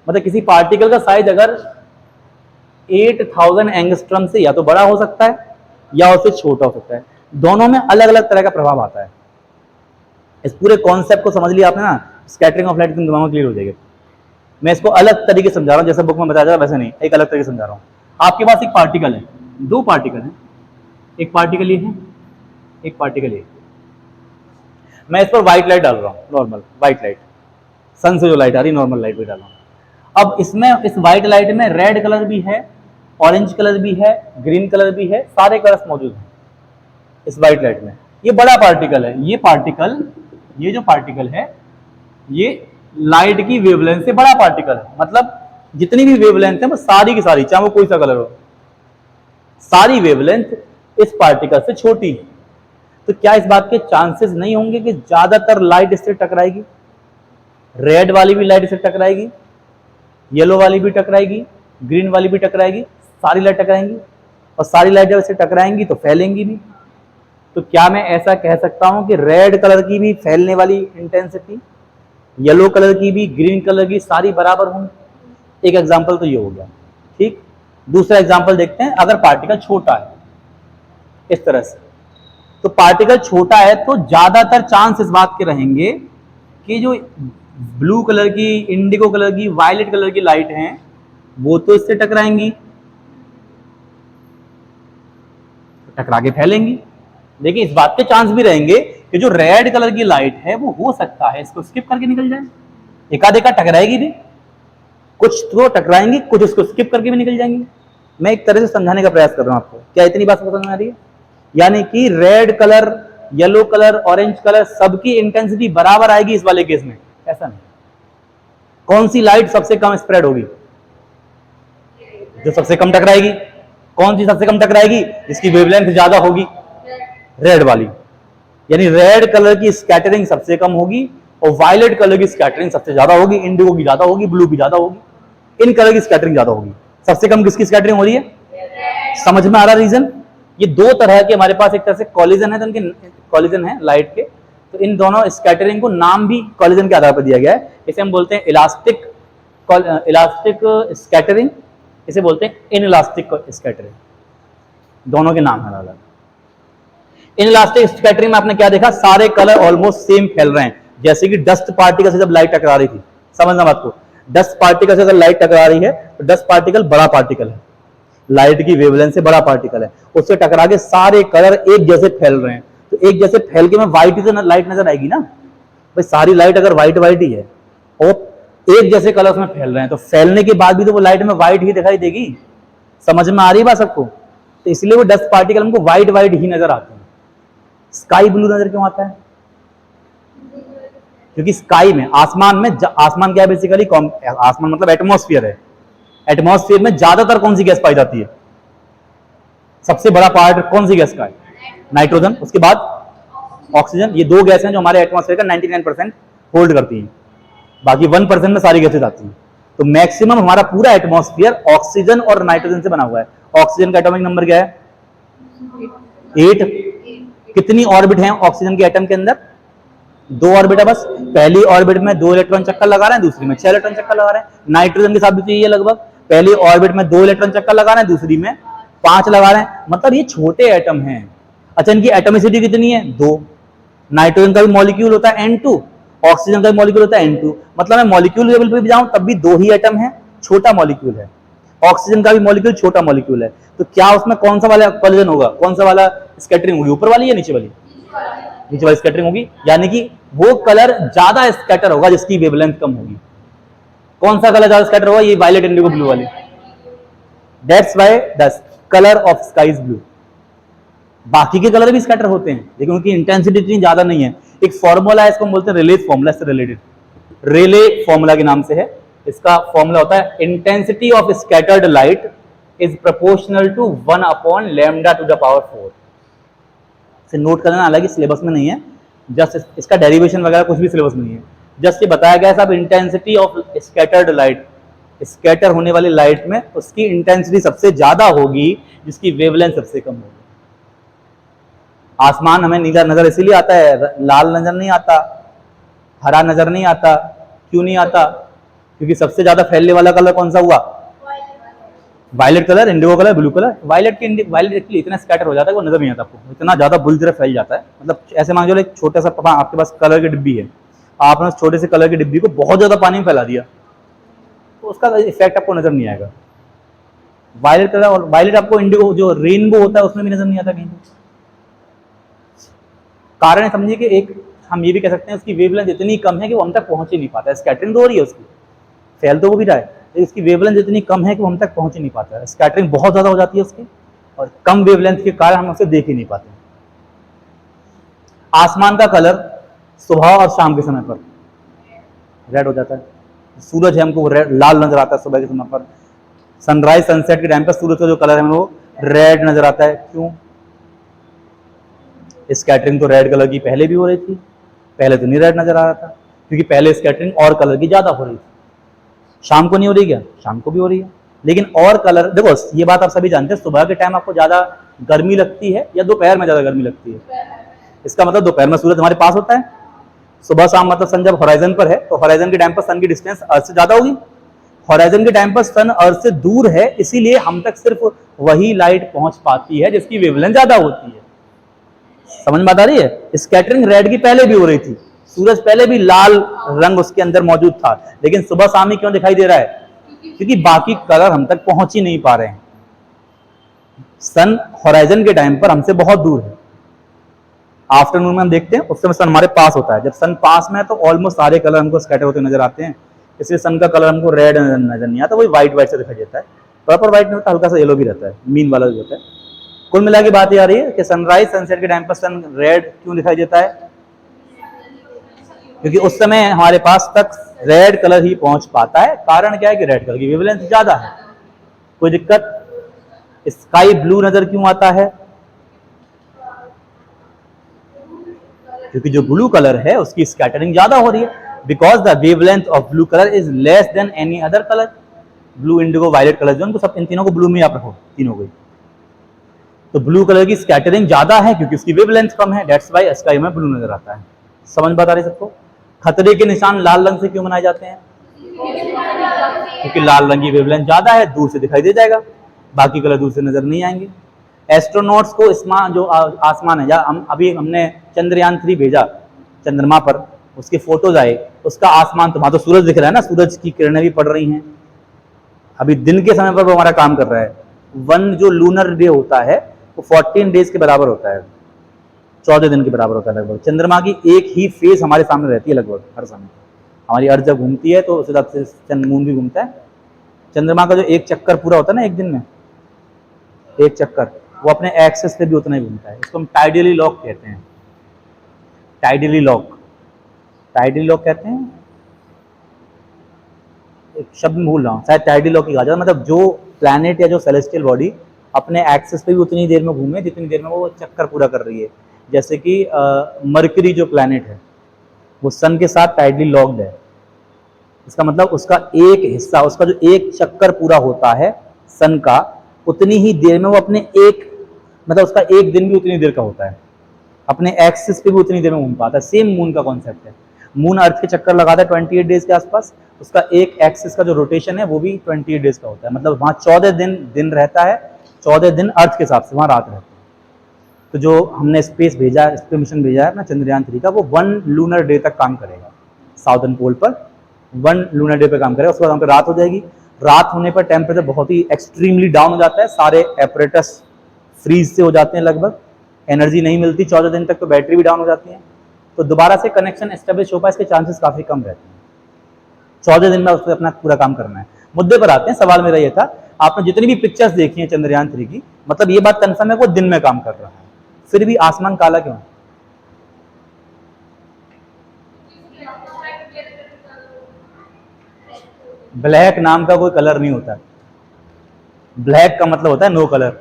मतलब किसी पार्टिकल का साइज अगर 8000 एंगस्ट्रम से या तो बड़ा हो सकता है या उससे छोटा हो सकता है। दोनों में अलग अलग तरह का प्रभाव आता है। इस पूरे कॉन्सेप्ट को समझ लिया आपने ना, स्कैटरिंग ऑफ लाइट एकदम दिमाग में क्लियर हो जाएगा। मैं इसको अलग तरीके से समझा रहा हूँ, जैसे बुक में बताया जाएगा वैसे नहीं, एक अलग तरीके से समझा रहा हूँ। आपके पास एक पार्टिकल है, दो पार्टिकल है, एक पार्टिकल ये है, एक पार्टिकल ये। मैं इस पर व्हाइट लाइट डाल रहा हूँ, नॉर्मल व्हाइट लाइट, सन से जो लाइट आ रही है नॉर्मल लाइट भी डाल रहा हूँ। अब इसमें इस व्हाइट लाइट में रेड कलर भी है, ऑरेंज कलर भी है, ग्रीन कलर भी है, सारे कलर्स मौजूद हैं इस व्हाइट लाइट में। ये बड़ा पार्टिकल है, ये पार्टिकल, ये जो पार्टिकल है ये लाइट की वेवलेंथ से बड़ा पार्टिकल है। मतलब जितनी भी वेवलेंथ है वो सारी की सारी, चाहे वो कोई सा कलर हो, सारी वेवलेंथ इस पार्टिकल से छोटी है। तो क्या इस बात के चांसेस नहीं होंगे कि ज्यादातर लाइट इससे टकराएगी? रेड वाली भी लाइट इससे टकराएगी, येलो वाली भी टकराएगी, ग्रीन वाली भी टकराएगी, सारी लाइट टकराएंगी। और सारी लाइट जब इससे टकराएंगी तो फैलेंगी भी। तो क्या मैं ऐसा कह सकता हूं कि रेड कलर की भी फैलने वाली इंटेंसिटी, येलो कलर की भी, ग्रीन कलर की, सारी बराबर होंगी? एक एग्जांपल तो ये हो गया। ठीक, दूसरा एग्जांपल देखते हैं। अगर पार्टिकल छोटा है इस तरह से, तो पार्टिकल छोटा है तो ज्यादातर चांस इस बात के रहेंगे कि जो ब्लू कलर की, इंडिगो कलर की, वायलेट कलर की लाइट हैं वो तो इससे टकराएंगी, टकरा के फैलेंगी। देखिए इस बात के चांस भी रहेंगे कि जो रेड कलर की लाइट है वो हो सकता है इसको स्किप करके निकल जाए, एकाध टकराएगी भी, कुछ तो टकराएंगी, कुछ इसको स्किप करके भी निकल जाएंगी। मैं एक तरह से समझाने का प्रयास कर रहा हूं आपको। क्या इतनी बात समझ में आ रही है? यानी कि red colour, yellow colour, orange colour सबकी इंटेंसिटी बराबर आएगी इस वाले केस में? ऐसा नहीं। कौन सी लाइट सबसे कम स्प्रेड होगी? जो सबसे कम टकराएगी। कौन सी सबसे कम टकराएगी? जिसकी वेवलेंथ ज्यादा होगी, रेड वाली। यानी रेड कलर की स्कैटरिंग सबसे कम होगी और वायलेट कलर की स्कैटरिंग सबसे ज्यादा होगी, इंडिगो की ज्यादा होगी, ब्लू की ज्यादा होगी, इन कलर की स्कैटरिंग ज्यादा होगी। सबसे कम किसकी स्कैटरिंग हो रही है? समझ में आ रहा रीजन? ये दो तरह के हमारे पास एक तरह से कॉलिजन है, तो उनके कॉलिजन है लाइट के, तो इन दोनों स्कैटरिंग को नाम भी कॉलिजन के आधार पर दिया गया है। इसे हम बोलते हैं इलास्टिक स्कैटरिंग, इसे बोलते हैं इनइलास्टिक स्कैटरिंग। दोनों के नाम है अलग। इनइलास्टिक स्कैटरिंग में आपने क्या देखा, सारे कलर ऑलमोस्ट सेम फैल रहे हैं। जैसे कि डस्ट पार्टिकल से जब लाइट टकरा रही थी, समझना बात को, डस्ट पार्टिकल से अगर लाइट टकरा रही है तो डस्ट पार्टिकल बड़ा पार्टिकल है, लाइट की वेवलेंथ से बड़ा पार्टिकल है, उससे टकरा के सारे कलर एक जैसे फैल रहे हैं। तो एक जैसे फैल के में व्हाइट ही तो लाइट नजर आएगी ना भाई, सारी लाइट अगर व्हाइट व्हाइट ही है और एक जैसे कलर उसमें फैल रहे हैं, तो फैलने के बाद भी तो वो लाइट में व्हाइट ही दिखाई देगी। समझ में आ रही बात सबको? तो इसलिए वो डस्ट पार्टिकल हमको व्हाइट व्हाइट ही नजर आते हैं। स्काई ब्लू नजर क्यों आता है? क्योंकि स्काई में, आसमान में, आसमान क्या है बेसिकली, आसमान मतलब एटमॉस्फेयर है। एटमॉस्फेयर में ज्यादातर कौन सी गैस पाई जाती है? सबसे बड़ा पार्ट कौन सी गैस का है? नाइट्रोजन, उसके बाद ऑक्सीजन। ये दो गैस हैं जो हमारे एटमॉस्फेयर का 99% होल्ड करती हैं, बाकी 1% में सारी गैसेज आती हैं। तो मैक्सिमम हमारा पूरा एटमॉस्फेयर ऑक्सीजन और नाइट्रोजन से बना हुआ है। ऑक्सीजन का एटॉमिक नंबर क्या है? 8। कितनी ऑर्बिट हैं ऑक्सीजन के एटम के अंदर? 2 ऑर्बिट है बस। पहली ऑर्बिट में 2 इलेक्ट्रॉन चक्कर लगा रहे हैं, दूसरी में 6 इलेक्ट्रॉन चक्कर लगा रहे हैं। नाइट्रोजन के साथ भी यही है लगभग, पहली ऑर्बिट में 2 इलेक्ट्रॉन चक्कर लगा रहे हैं, दूसरी में 5 लगा रहे हैं। मतलब ये छोटे एटम हैं। अच्छा, इनकी एटॉमिसिटी कितनी है? 2। नाइट्रोजन का भी मॉलिक्यूल होता है N2, ऑक्सीजन का भी मॉलिक्यूल होता है N2। मतलब मैं मॉलिक्यूल लेवल पे भी जाऊं तब भी 2 ही एटम है, छोटा मॉलिक्यूल है। ऑक्सीजन का भी मॉलिक्यूल छोटा मॉलिक्यूल है। तो क्या उसमें कौन सा वाला कोलिजन होगा, कौन सा वाला स्कैटरिंग होगी, ऊपर वाली या नीचे वाली? नीचे वाली स्कैटरिंग होगी, यानी कि वो कलर ज्यादा स्कैटर होगा जिसकी वेवलेंथ कम होगी। कौन सा कलर ज्यादा स्कैटर होगा? ये वायलेट, इंडिगो, ब्लू वाली। That's why the colour of sky is blue. बाकी के कलर भी स्कैटर होते हैं लेकिन उनकी इंटेंसिटी इतनी ज्यादा नहीं है। एक फॉर्मूला है, इसको बोलते हैं रेलेस फॉर्मूला, इससे रिलेटेड रेले फॉर्मूला के नाम से है। इसका फॉर्मूला होता है intensity of scattered light is proportional to 1 lambda to the power 4। इसे नोट करना, हालांकि सिलेबस में नहीं है, जस्ट इसका डेरिवेशन वगैरह कुछ भी सिलेबस में नहीं है। जस्ट ये बताया गया है साहब, intensity of scattered light, scatter होने वाली लाइट में उसकी इंटेंसिटी सबसे ज्यादा होगी जिसकी वेवलेंथ सबसे कम होगी। आसमान हमें नीला नजर इसीलिए आता है, लाल नजर नहीं आता, हरा नजर नहीं आता। क्यों नहीं आता? क्योंकि सबसे ज्यादा फैलने वाला कलर कौन सा हुआ? Violet colour, indigo colour, blue colour. Violet actually इतना स्कैटर हो जाता है वो नजर नहीं आता आपको, इतना ज्यादा बुरी तरह फैल जाता है। मतलब ऐसे मान लो एक छोटा सा आपके पास कलर की डिब्बी है, आपने उस छोटे से कलर की डिब्बी को बहुत ज्यादा पानी में फैला दिया तो उसका इफेक्ट आपको नजर नहीं आएगा। वायलेट कलर, और वायलेट आपको इंडिगो जो रेनबो होता है उसमें भी नजर नहीं आता कहीं। कारण समझिए कि एक हम ये भी कह सकते हैं उसकी वेवलेंथ इतनी कम है कि वो हम तक पहुंच ही नहीं पाता है। स्कैटरिंग तो हो रही है उसकी, फैल तो वो भी रहा है, लेकिन इसकी वेवलेंथ इतनी कम है कि वो हम तक पहुंच ही नहीं पाता है। स्कैटरिंग बहुत ज्यादा हो जाती है उसकी, और कम वेवलेंथ के कारण हम उसे देख ही नहीं पाते। आसमान का कलर सुबह और शाम के समय पर रेड हो जाता है। सूरज है हमको रेड, लाल नजर आता है सुबह के समय पर। सनराइज सनसेट के टाइम पर सूरज का जो कलर है वो रेड नजर आता है। क्यों? स्कैटरिंग तो रेड कलर की पहले भी हो रही थी, पहले तो नहीं रेड नजर आ रहा था, क्योंकि पहले स्कैटरिंग और कलर की ज्यादा हो रही थी। शाम को नहीं हो रही क्या? शाम को भी हो रही है, लेकिन और कलर। देखो ये बात आप सभी जानते हैं, सुबह के टाइम आपको ज्यादा गर्मी लगती है या दोपहर में ज्यादा गर्मी लगती है? इसका मतलब दोपहर में सूरज हमारे पास होता है, सुबह शाम मतलब सन जब होराइजन पर है तो होराइजन के टाइम पर सन की डिस्टेंस अर्थ से ज्यादा होगी। होराइजन के टाइम पर सन अर्थ से दूर है, इसीलिए हम तक सिर्फ वही लाइट पहुंच पाती है जिसकी वेवलेंथ ज्यादा होती है। समझ में आ रही है? स्कैटरिंग रेड की पहले भी हो रही थी, सूरज पहले भी लाल रंग उसके अंदर मौजूद था, लेकिन सुबह शाम ही क्यों दिखाई दे रहा है? क्योंकि बाकी कलर हम तक पहुंच ही नहीं पा रहे हैं। सन होराइजन के टाइम पर हमसे बहुत दूर है, आफ्टरनून में हम देखते हैं उस समय सन हमारे पास होता है। जब सन पास में है तो ऑलमोस्ट सारे कलर हमको स्कैटर होते नजर आते हैं, इसलिए सन का कलर हमको रेड नजर नहीं आता, वही व्हाइट व्हाइट से दिखाई देता है। प्रॉपर व्हाइट नहीं होता, हल्का सा येलो भी रहता है, मीन वाला भी होता है। कुल मिला के बात ये आ रही है कि सनराइज सनसेट के टाइम पर सन रेड क्यों दिखाई देता है? क्योंकि उस समय हमारे पास तक रेड कलर ही पहुंच पाता है। कारण क्या है कि रेड कलर की वेवलेंथ ज्यादा है। कोई दिक्कत? स्काई ब्लू नजर क्यों आता है? क्योंकि जो ब्लू कलर है उसकी स्कैटरिंग ज्यादा हो रही है, because the wavelength of blue colour is less than any other colour. Blue, indigo, violet colour जो उनको सब, इन तीनों को ब्लू में आप रखो, तीनों को। तो ब्लू कलर की स्कैटरिंग ज्यादा है क्योंकि उसकी वेवलेंथ कम है, दैट्स व्हाई स्काई में ब्लू नजर आता है। समझ बात आ रही सबको? खतरे के निशान लाल रंग से क्यों बनाए जाते हैं? क्योंकि लाल रंग की वेवलेंथ ज्यादा है, दूर से दिखाई दे जाएगा, बाकी कलर दूर से नजर नहीं आएंगे। एस्ट्रोनॉट्स को जो आसमान है, या अभी हमने चंद्रयान-3 भेजा चंद्रमा पर, उसके फोटोज आए, उसका आसमान तो वहां तो सूरज दिख रहा है ना, सूरज की किरणें भी पड़ रही हैं, अभी दिन के समय पर वो हमारा काम कर रहा है। वन जो लूनर डे होता है वो 14 डेज के बराबर होता है, 14 दिन के बराबर होता है लगभग। चंद्रमा की एक ही फेज हमारे सामने रहती है लगभग हर समय। हमारी अर्थ जब घूमती है तो उस हिसाब से मून भी घूमता है। चंद्रमा का जो एक चक्कर पूरा होता है ना एक दिन में, एक चक्कर, वो अपने एक्सिस पे भी उतना ही घूमता है। इसको हम टाइडली लॉक कहते हैं, टाइडली लॉक, टाइडली लॉक कहते हैं। एक शब्द भूल रहा हूँ, शायद टाइडली लॉक ही कहा जाता है। मतलब जो प्लैनेट या जो सेलेस्टियल बॉडी अपने एक्सिस पे भी उतनी देर में घूमे जितनी देर में वो चक्कर पूरा कर रही है। जैसे कि मरकरी जो प्लैनेट है वो सन के साथ टाइडली लॉक्ड है। इसका मतलब उसका एक हिस्सा, उसका जो एक चक्कर पूरा होता है सन का, उतनी ही देर में वो अपने एक, मतलब उसका एक दिन भी उतनी देर का होता है, अपने एक्सिस पे भी उतनी देर में घूम पाता है। सेम मून का कॉन्सेप्ट है। मून अर्थ के चक्कर लगाता है 28 डेज के आसपास, उसका एक एक्सिस का जो रोटेशन है वो भी 28 डेज का होता है। मतलब वहाँ 14 दिन रहता है, 14 दिन अर्थ के हिसाब से वहाँ रात रहती है। तो जो हमने स्पेस भेजा, स्पेस मिशन भेजा है अपना चंद्रयान-3 का, वो 1 लूनर डे तक काम करेगा साउदर्न पोल पर, 1 लूनर डे पे काम करेगा। उसके बाद वहाँ पे रात हो जाएगी। रात होने पर टेम्परेचर बहुत ही एक्सट्रीमली डाउन हो जाता है, सारे एपरेटस फ्रीज से हो जाते हैं लगभग, एनर्जी नहीं मिलती 14 दिन तक, तो बैटरी भी डाउन हो जाती है, तो दोबारा से कनेक्शन एस्टेब्लिश हो पाए इसके चांसेस काफी कम रहते हैं। 14 दिन में उसको अपना पूरा काम करना है। मुद्दे पर आते हैं। सवाल मेरा ये था, आपने जितनी भी पिक्चर्स देखी हैं चंद्रयान-3 की, मतलब ये बात कंफर्म है वो दिन में काम कर रहा है, फिर भी आसमान काला क्यों है? ब्लैक नाम का कोई कलर नहीं होता। ब्लैक का मतलब होता है नो कलर।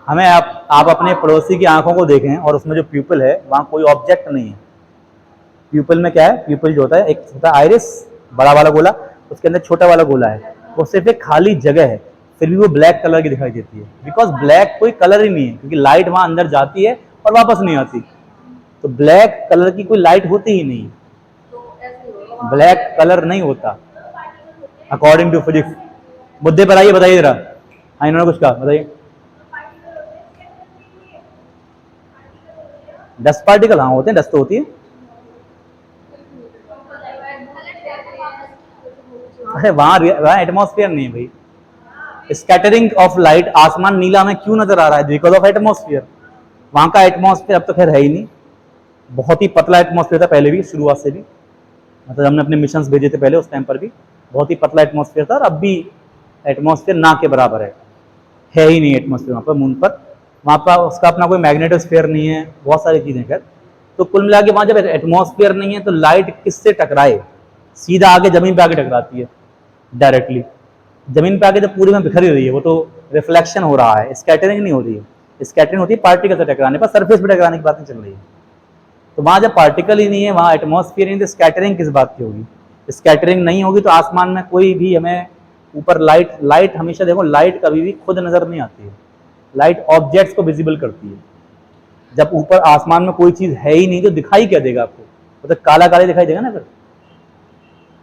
हमें आप अपने पड़ोसी की आंखों को देखें और उसमें जो प्यूपल है वहां कोई ऑब्जेक्ट नहीं है। प्यूपल में क्या है? प्यूपल जो होता है, एक होता है आइरिस, बड़ा वाला गोला, उसके अंदर छोटा वाला गोला है, वो सिर्फ एक खाली जगह है, फिर भी वो ब्लैक कलर की दिखाई देती है। बिकॉज ब्लैक कोई कलर ही नहीं है, क्योंकि लाइट वहां अंदर जाती है और वापस नहीं आती, तो ब्लैक कलर की कोई लाइट होती ही नहीं, ब्लैक कलर नहीं होता अकॉर्डिंग टू फिजिक्स। मुद्दे पर आइए, बताइए जरा। हाँ, इन्होंने कुछ कहा, बताइए। डस्ट पार्टिकल, हाँ होते हैं, डस्ट तो होती है। अरे वहां एटमॉस्फेयर नहीं है भाई। स्कैटरिंग ऑफ लाइट, आसमान नीला में क्यों नजर आ रहा है? Because of atmosphere. वहां का एटमॉस्फेयर अब तो खैर है ही नहीं, बहुत ही पतला एटमॉस्फेयर था पहले भी, शुरुआत से भी, मतलब हमने अपने मिशंस भेजे थे पहले, उस टाइम पर भी बहुत ही पतला एटमॉस्फेयर था, और अब भी एटमॉस्फेयर ना के बराबर है ही नहीं एटमॉस्फेयर वहाँ पर, मून पर। वहाँ पर उसका अपना कोई मैग्नेटोस्फेयर नहीं है, बहुत सारी चीज़ें खैर। तो कुल मिला के वहाँ जब एटमॉस्फेयर नहीं है तो लाइट किससे टकराए? सीधा आके जमीन पे आके टकराती है डायरेक्टली। जमीन पे आके जब पूरी में बिखरी रही है, वो तो रिफ्लेक्शन हो रहा है, स्कैटरिंग नहीं हो रही है। स्कैटरिंग होती है पार्टिकल से टकराने पर, सरफेस पे टकराने की बात नहीं चल रही है। तो वहाँ जब पार्टिकल ही नहीं है, वहाँ एटमॉस्फेयर नहीं, तो स्कैटरिंग किस बात की होगी? स्कैटरिंग नहीं होगी तो आसमान में कोई भी हमें ऊपर लाइट हमेशा देखो, लाइट कभी भी खुद नजर नहीं आती है, लाइट ऑब्जेक्ट्स को विजिबल करती है। जब ऊपर आसमान में कोई चीज है ही नहीं तो दिखाई क्या देगा आपको? मतलब काला काला दिखाई देगा ना फिर।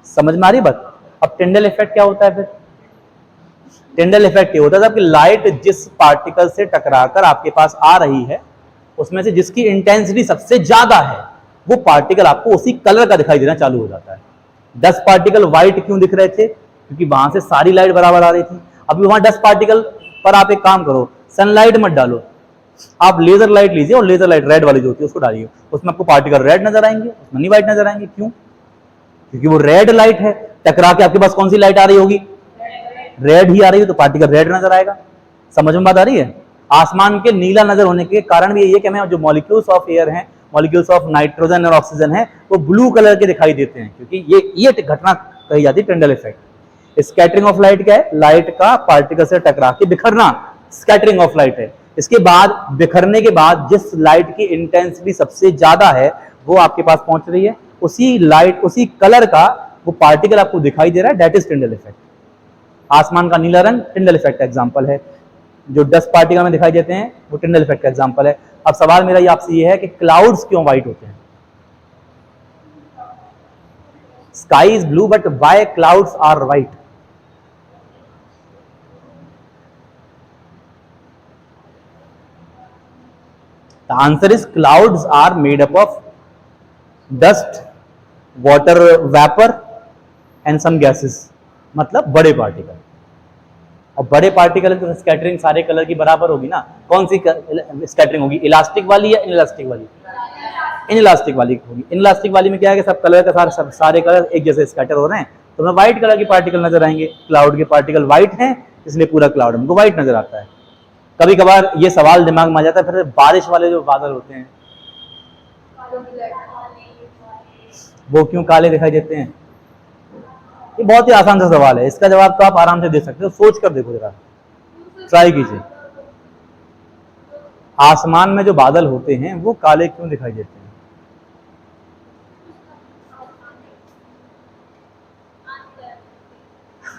समझ में आ रही बात? अब टिंडल इफेक्ट क्या होता है फिर? टिंडल इफेक्ट ये होता है कि लाइट जिस पार्टिकल से टकराकर आपके पास आ रही है, उसमें से जिसकी इंटेंसिटी सबसे ज्यादा है, वो पार्टिकल आपको उसी कलर का दिखाई देना चालू हो जाता है। 10 पार्टिकल व्हाइट क्यों दिख रहे थे? क्योंकि वहां से सारी लाइट बराबर आ रही थी। अभी वहां 10 पार्टिकल पर आप एक काम करो, सनलाइट मत डालो, आप लेजर लाइट लीजिए, और लेजर लाइट रेड वाली जो होती है उसको डालिए, उसमें आपको पार्टिकल रेड नजर आएंगे, उसमें नहीं व्हाइट नजर आएंगे। क्यों? क्योंकि वो रेड लाइट है। टकरा के आपके पास कौन सी लाइट आ रही होगी? रेड ही आ रही है, तो पार्टिकल रेड नजर आएगा। समझ में बात आ रही है? आसमान के नीला नजर होने के कारण भी ये कि हमें जो मॉलिक्यूल्स ऑफ एयर हैं, मॉलिक्यूल्स ऑफ नाइट्रोजन और ऑक्सीजन है, वो ब्लू कलर के दिखाई देते हैं, क्योंकि ये घटना कही जाती है Tyndall effect. Scattering of light क्या है? लाइट का पार्टिकल से टकरा के बिखरना, स्कैटरिंग ऑफ लाइट है। इसके बाद बिखरने के बाद जिस लाइट की इंटेंसिटी सबसे ज्यादा है वो आपके पास पहुंच रही है, उसी लाइट, उसी कलर का वो पार्टिकल आपको दिखाई दे रहा है, दैट इज टिंडल इफेक्ट। आसमान का नीला रंग टिंडल इफेक्ट एग्जांपल है। जो डस्ट पार्टिकल में दिखाई देते हैं वो टिंडल इफेक्ट का एग्जांपल है। अब सवाल मेरा ये आपसे ये है कि क्लाउड्स क्यों व्हाइट होते हैं? Sky is blue but why clouds are white? The answer is clouds are made up of dust, water vapor and some gases, मतलब बड़े पार्टिकल। अब बड़े पार्टिकल की स्कैटरिंग सारे कलर की बराबर होगी ना। कौन सी स्कैटरिंग होगी, इलास्टिक वाली या इनइलास्टिक वाली? इनइलास्टिक वाली होगी। इनइलास्टिक वाली में क्या है कि सब कलर का सारे कलर एक जैसे स्कैटर हो रहे हैं, तो हमें व्हाइट कलर के पार्टिकल नजर आएंगे। क्लाउड के पार्टिकल व्हाइट हैं, इसलिए पूरा क्लाउड हमको व्हाइट नजर आता है। कभी कभार ये सवाल दिमाग में आ जाता है, फिर बारिश वाले जो बादल होते हैं वो क्यों काले दिखाई देते हैं? ये बहुत ही आसान सा सवाल है, इसका जवाब तो आप आराम से दे सकते हो, सोच कर देखो जरा, ट्राई कीजिए। आसमान में जो बादल होते हैं वो काले क्यों दिखाई देते हैं?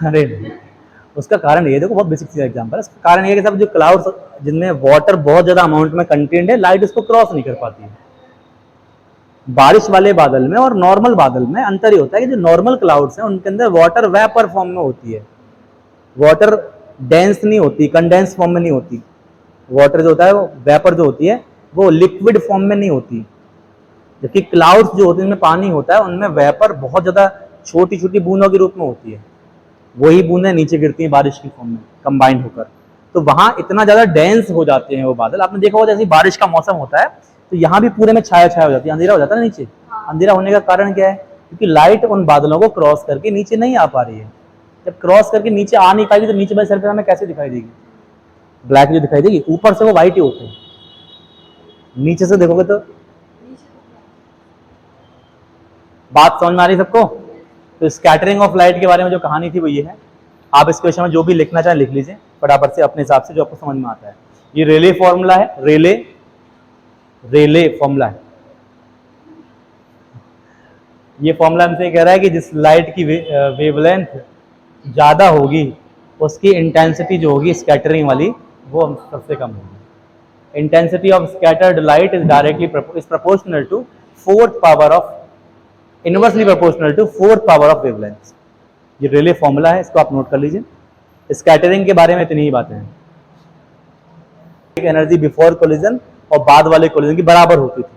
अरे नहीं, उसका कारण ये देखो, बहुत बेसिक सी एग्जांपल है। इसका कारण ये है कि सब जो क्लाउड्स जिनमें वाटर बहुत ज्यादा अमाउंट में कंटेंट है, लाइट उसको क्रॉस नहीं कर पाती है। बारिश वाले बादल में और नॉर्मल बादल में अंतर ये होता है कि जो नॉर्मल क्लाउड्स हैं उनके अंदर वाटर वेपर फॉर्म में होती है, वाटर डेंस नहीं होती, कंडेंस फॉर्म में नहीं होती। वाटर जो होता है वो वेपर जो होती है वो लिक्विड फॉर्म में नहीं होती, जबकि क्लाउड्स जो होते हैं उनमें पानी होता है, उनमें वेपर बहुत ज्यादा छोटी छोटी बूंदों के रूप में होती है। वही बूंदें नीचे गिरती हैं बारिश की फॉर्म में कंबाइंड होकर, तो वहां इतना ज्यादा डेंस हो जाते हैं वो बादल। आपने देखा होगा जैसे बारिश का मौसम होता है तो यहाँ भी पूरे में छाया छाया हो जाती है, अंधेरा हो जाता है ना नीचे। अंधेरा होने का कारण क्या है? क्योंकि लाइट उन बादलों को क्रॉस करके नीचे नहीं आ पा रही है। जब क्रॉस करके नीचे आ नहीं पाएगी तो नीचे वाली सरफेस हमें कैसे दिखाई देगी? ब्लैक जो दिखाई देगी, ऊपर से वो व्हाइट ही होते हैं, नीचे से देखोगे तो। बात समझ में आ रही सबको? तो स्कैटरिंग ऑफ लाइट के बारे में जो कहानी थी वो ये है। आप इस क्वेश्चन में जो भी लिखना चाहें लिख लीजिए फटाफट से अपने हिसाब से, जो आपको समझ में आता है। ये रेले फॉर्मूला है, रेले फॉर्मूला है। ये फॉर्मूला हमसे कह रहा है कि जिस लाइट की वेवलेंथ ज्यादा होगी उसकी इंटेंसिटी जो होगी स्कैटरिंग वाली वो सबसे कम होगी। Intensity of scattered light is directly is proportional to fourth power of, inversely proportional to fourth power of wavelength. ये रेले फॉर्मूला है, इसको आप नोट कर लीजिए। स्कैटरिंग के बारे में इतनी ही बातें हैं। एनर्जी बिफोर कोलिजन और बाद वाले कोलिजन की बराबर होती थी,